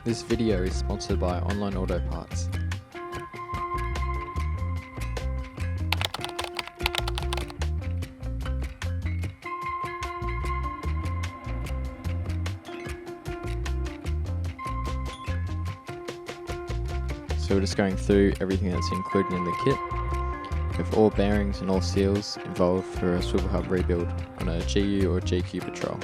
This video is sponsored by Online Auto Parts. So we're just going through everything that's included in the kit, with all bearings and all seals involved for a swivel hub rebuild on a GU or GQ patrol.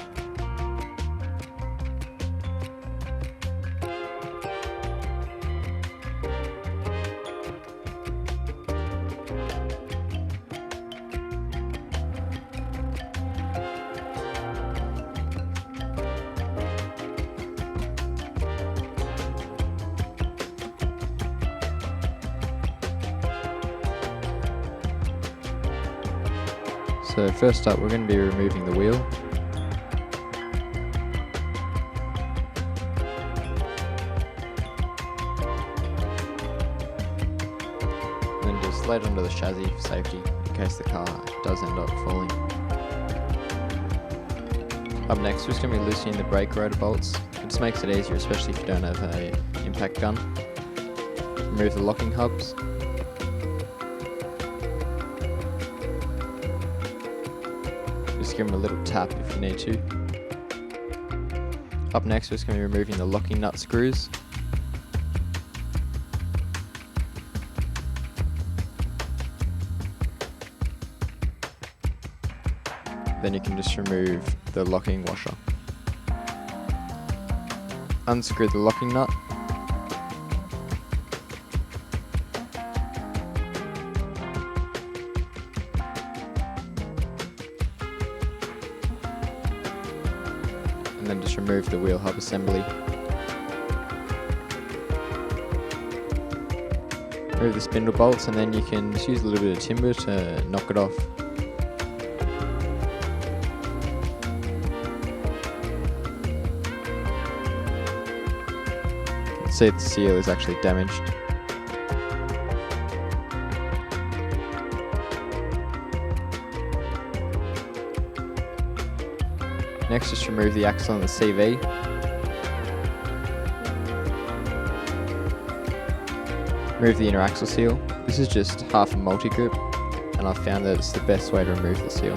So first up, we're going to be removing the wheel. Then just lay it onto the chassis for safety in case the car does end up falling. Up next, we're just going to be loosening the brake rotor bolts. It just makes it easier, especially if you don't have an impact gun. Remove the locking hubs. Just give them a little tap if you need to. Up next, we're just going to be removing the locking nut screws. Then you can just remove the locking washer. Unscrew the locking nut. And then just remove the wheel hub assembly. Remove the spindle bolts, and then you can just use a little bit of timber to knock it off. You can see the seal is actually damaged. Next, just remove the axle on the CV. Remove the inner axle seal. This is just half a multi-grip, and I've found that it's the best way to remove the seal.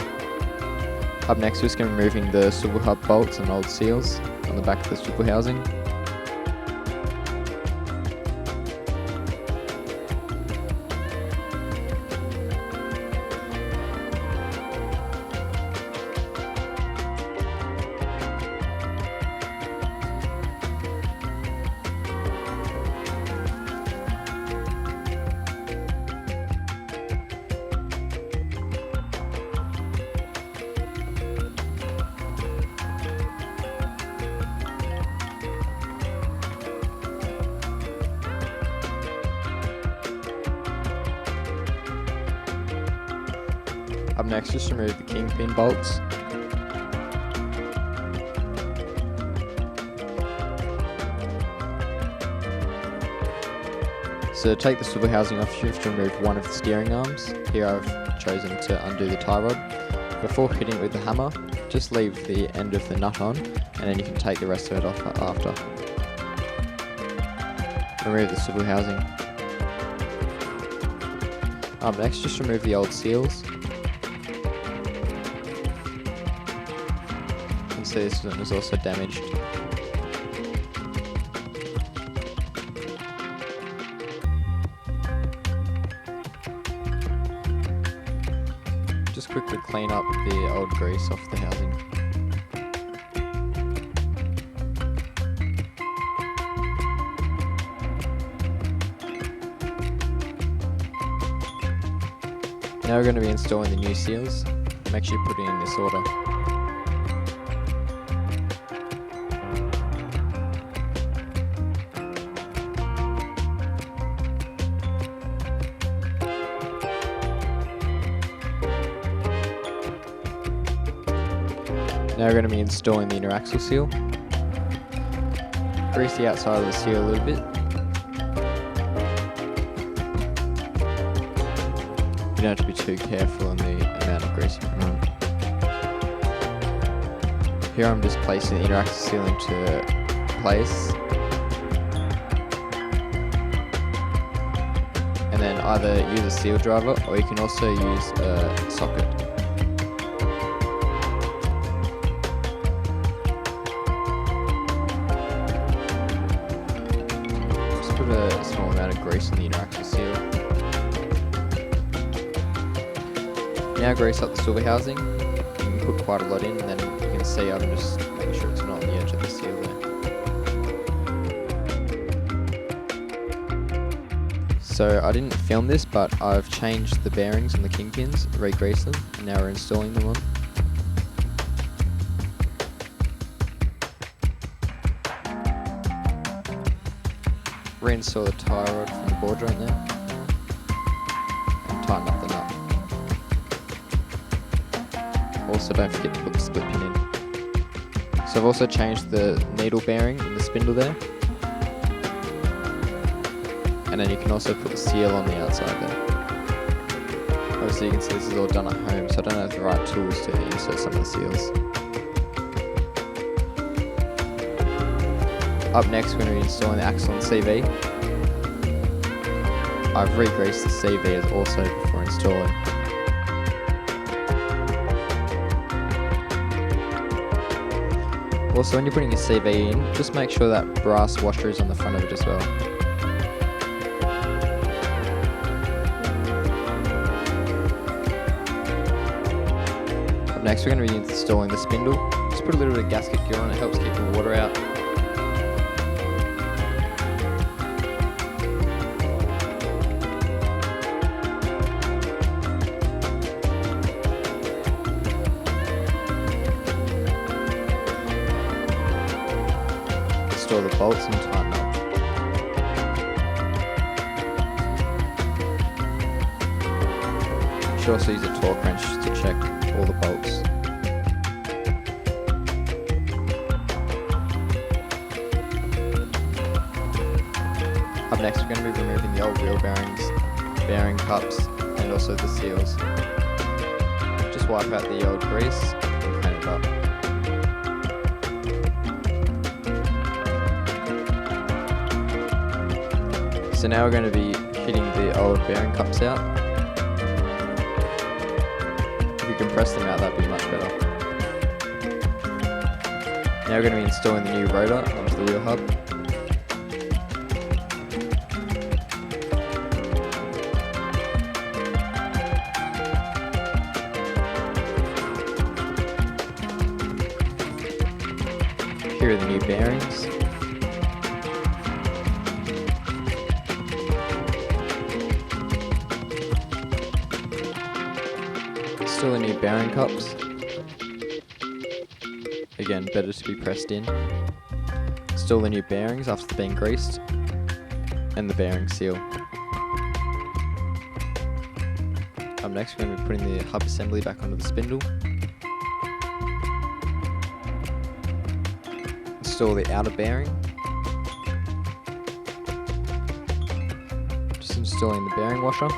Up next, we're just going to be removing the swivel hub bolts and old seals on the back of the swivel housing. Up next, just remove the kingpin bolts. So to take the swivel housing off, you have to remove one of the steering arms. Here I've chosen to undo the tierod. Before hitting it with the hammer, just leave the end of the nut on, and then you can take the rest of it off after. Remove the swivel housing. Up next, just remove the old seals. So this one is also damaged. Just quickly clean up the old grease off the housing. Now we're going to be installing the new seals. Make sure you put it in this order. Now we're going to be installing the inner axle seal. Grease the outside of the seal a little bit. You don't have to be too careful on the amount of grease you put on. Here I'm just placing the inner axle seal into place. either use a seal driver or you can also use a socket. Just put a small amount of grease on the interaction seal. Now grease up the swivel housing. You can put quite a lot in, and then you can see I'm just making sure it's not on the edge of the seal there. So I didn't film this, but I've changed the bearings on the KingPins, re-greased them, and now we're installing them on. Reinstall the tierod from the balljoint there, and tighten up the nut. Also don't forget to put the split pin in. So I've also changed the needle bearing in the spindle there. And then you can also put the seal on the outside there. Obviously you can see this is all done at home, so I don't have the right tools to insert some of the seals. Up next we're going to be installing the axle and CV. I've re-greased the CV as also before installing. Also, when you're putting your CV in, just make sure that brass washer is on the front of it as well. Up next, we're going to be installing the spindle. Just put a little bit of gasket gear on, it helps keep the water out. Install the bolts and tighten up. You should also use a torque wrench to check all the bolts. Up next we're going to be removing the old wheel bearings, bearing cups and also the seals. Just wipe out the old grease and clean it up. So now we're going to be fitting the old bearing cups out. If you can press them out, that'd be much better. Now we're going to be installing the new rotor onto the wheel hub. Here are the new bearings. Still the new bearing cups. Again, better to be pressed in. Still the new bearings after being greased. And the bearing seal. Up next we're going to be putting the hub assembly back onto the spindle. Install the outer bearing. Just installing the bearing washer.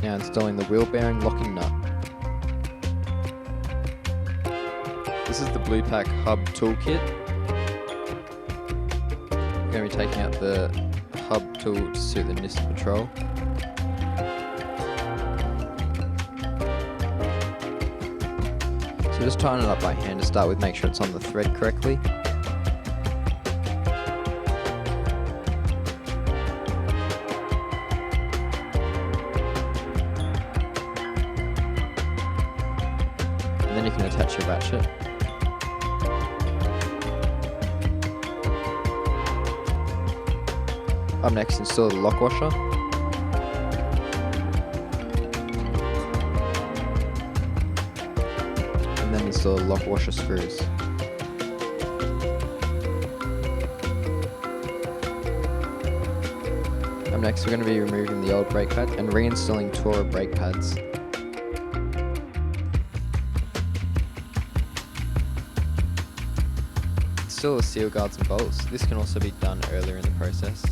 Now installing the wheel bearing locking nut. This is the BluPac Hub Tool Kit. We're going to be taking out the hub tool to suit the NIST patrol. So just tighten it up by hand to start with, make sure it's on the thread correctly. And then you can attach your ratchet. Up next, install the lock washer. And then install the lock washer screws. Up next, we're going to be removing the old brake pad and reinstalling Tora brake pads. Install the seal guards and bolts. This can also be done earlier in the process.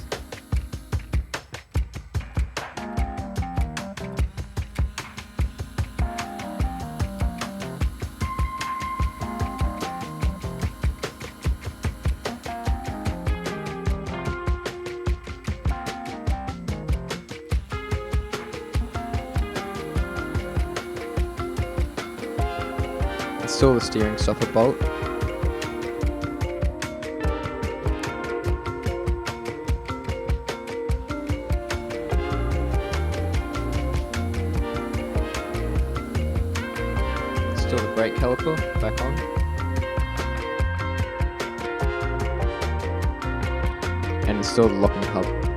Install the steering soffit bolt. Install the brake caliper back on. And install the locking hub.